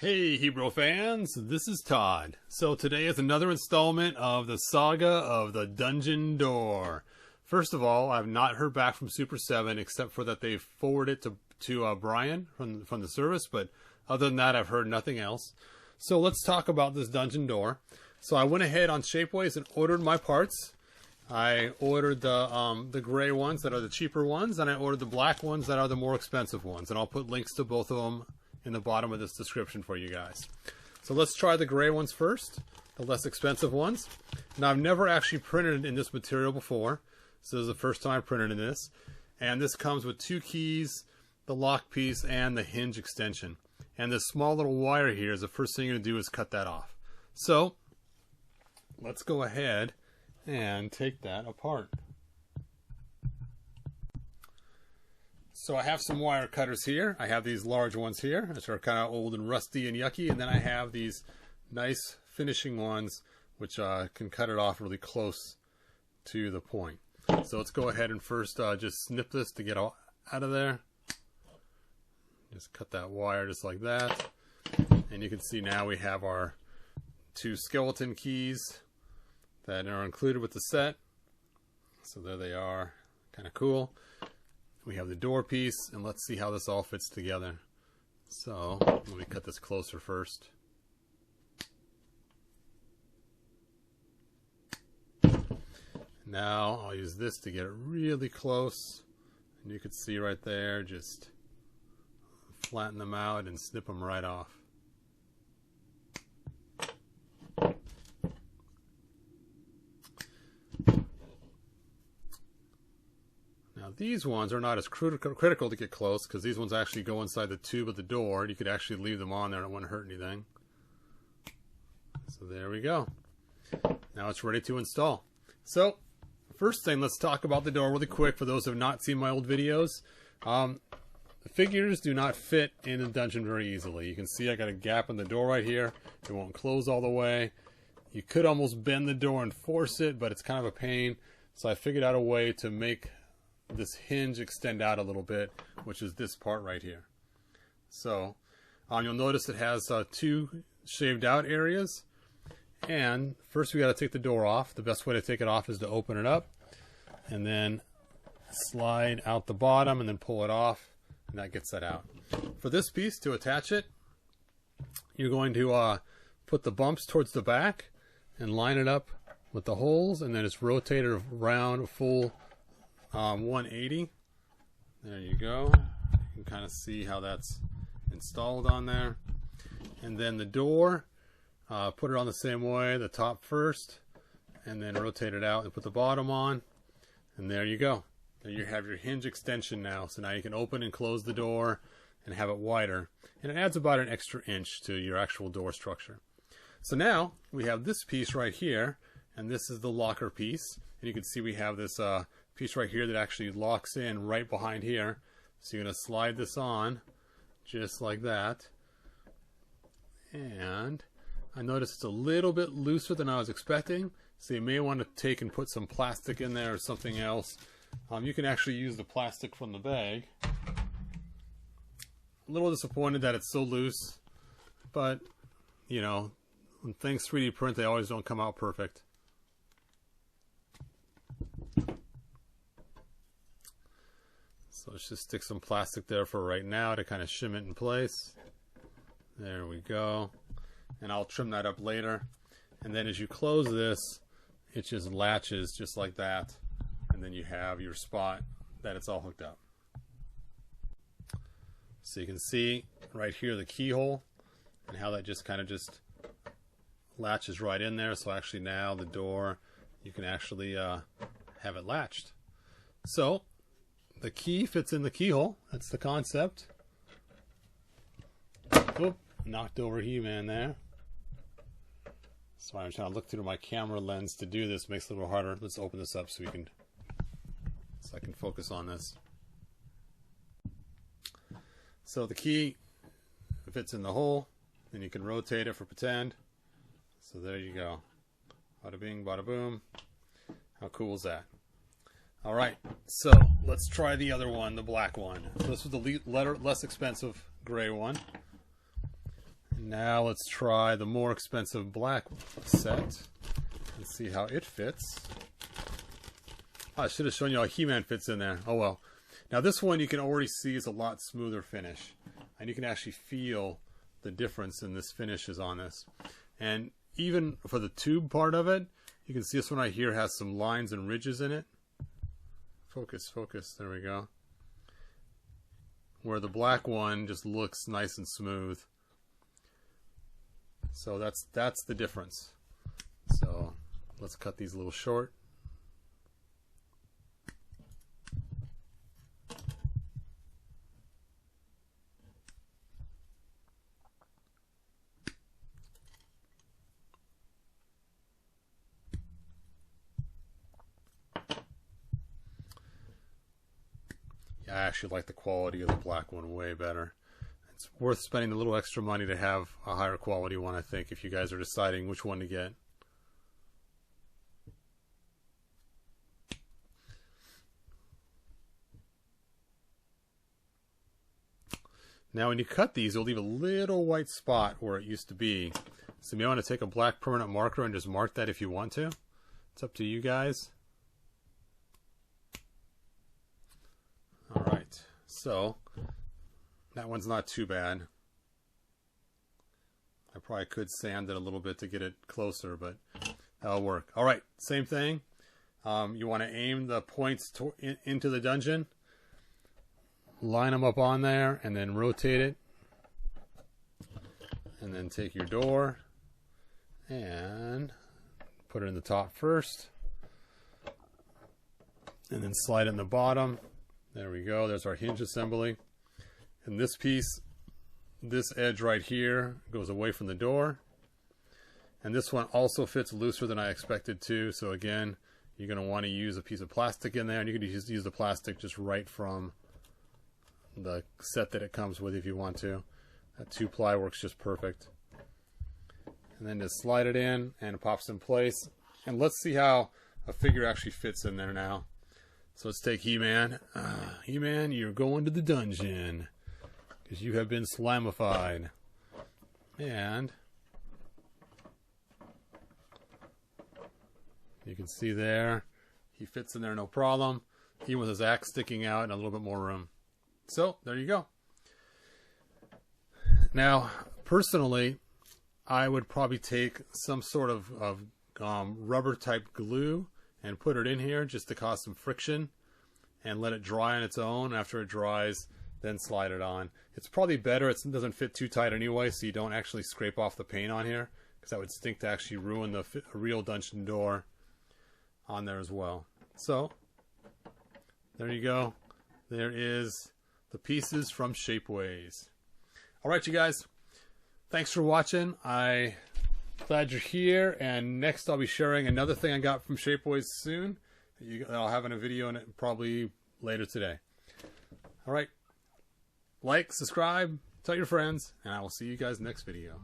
Hey Hebrew fans, this is Todd. So today is another installment of the saga of the dungeon door. First of all, I've not heard back from Super 7 except for that they forwarded it to Brian from the service, but other than that I've heard nothing else. So let's talk about this dungeon door. So I went ahead on Shapeways and ordered my parts. I ordered the gray ones that are the cheaper ones, and I ordered the black ones that are the more expensive ones, and I'll put links to both of them in the bottom of this description for you guys. So let's try the gray ones first, the less expensive ones. Now I've never actually printed in this material before, so this is the first time I printed in this. And this comes with 2 keys, the lock piece, and the hinge extension. And this small little wire here is the first thing you're going to do is cut that off. So let's go ahead and take that apart. So I have some wire cutters here. I have these large ones here, which are kind of old and rusty and yucky. And then I have these nice finishing ones, which can cut it off really close to the point. So let's go ahead and first just snip this to get out of there. Just cut that wire just like that. And you can see now we have our 2 skeleton keys that are included with the set. So there they are, kind of cool. We have the door piece, and let's see how this all fits together. So let me cut this closer first. Now I'll use this to get it really close, and you can see right there, just flatten them out and snip them right off. Now these ones are not as critical to get close, because these ones actually go inside the tube of the door. You could actually leave them on there and it wouldn't hurt anything. So there we go. Now it's ready to install. So first thing, let's talk about the door really quick for those who have not seen my old videos. The figures do not fit in the dungeon very easily. You can see I got a gap in the door right here. It won't close all the way. You could almost bend the door and force it, but it's kind of a pain. So I figured out a way to make this hinge extend out a little bit, which is this part right here. So you'll notice it has 2 shaved out areas. And first we got to take the door off. The best way to take it off is to open it up and then slide out the bottom and then pull it off, and that gets that out. For this piece, to attach it, you're going to put the bumps towards the back and line it up with the holes, and then it's rotated around a full 180. There you go. You can kind of see how that's installed on there. And then the door, put it on the same way, the top first, and then rotate it out and put the bottom on. And there you go. There you have your hinge extension now. So now you can open and close the door and have it wider. And it adds about an extra inch to your actual door structure. So now we have this piece right here, and this is the locker piece. And you can see we have this piece right here that actually locks in right behind here. So you're going to slide this on just like that. And I noticed it's a little bit looser than I was expecting, so you may want to take and put some plastic in there or something else. You can actually use the plastic from the bag. A little disappointed that it's so loose, but you know, when things 3D print, they always don't come out perfect. So let's just stick some plastic there for right now to kind of shim it in place. There we go. And I'll trim that up later. And then as you close this, it just latches just like that. And then you have your spot that it's all hooked up. So you can see right here the keyhole and how that just kind of just latches right in there. So actually now the door, you can actually have it latched. So the key fits in the keyhole. That's the concept. Oop, knocked over He-Man there. So I'm trying to look through my camera lens to do this. Makes it a little harder. Let's open this up so I can focus on this. So the key fits in the hole, and you can rotate it for pretend. So there you go. Bada bing, bada boom. How cool is that? All right, so let's try the other one, the black one. So this was the less expensive gray one. Now let's try the more expensive black set and see how it fits. Oh, I should have shown you how He-Man fits in there. Oh well. Now this one you can already see is a lot smoother finish. And you can actually feel the difference in this finishes on this. And even for the tube part of it, you can see this one right here has some lines and ridges in it. Focus, focus. There we go. Where the black one just looks nice and smooth. So that's the difference. So let's cut these a little short. I actually like the quality of the black one way better. It's worth spending a little extra money to have a higher quality one, I think, if you guys are deciding which one to get. Now when you cut these, you'll leave a little white spot where it used to be. So you may want to take a black permanent marker and just mark that if you want to. It's up to you guys. Alright, so that one's not too bad. I probably could sand it a little bit to get it closer, but that'll work. Alright, same thing. You want to aim the points into the dungeon. Line them up on there and then rotate it. And then take your door and put it in the top first. And then slide it in the bottom. There we go. There's our hinge assembly. And this piece, this edge right here, goes away from the door. And this one also fits looser than I expected to. So again, you're going to want to use a piece of plastic in there. And you can use the plastic just right from the set that it comes with if you want to. That 2-ply works just perfect. And then just slide it in and it pops in place. And let's see how a figure actually fits in there now. So let's take He-Man. He-Man, you're going to the dungeon because you have been slamified. And you can see there, he fits in there no problem, even with his axe sticking out and a little bit more room. So there you go. Now, personally, I would probably take some sort of rubber type glue and put it in here just to cause some friction and let it dry on its own. After it dries, then slide it on. It's probably better. It doesn't fit too tight anyway, so you don't actually scrape off the paint on here, because that would stink to actually ruin the real dungeon door on there as well. So there you go. There is the pieces from Shapeways. Alright, you guys. Thanks for watching. I'm glad you're here, and next I'll be sharing another thing I got from Shapeways soon. I'll have in a video in it probably later today. Alright, like, subscribe, tell your friends, and I will see you guys next video.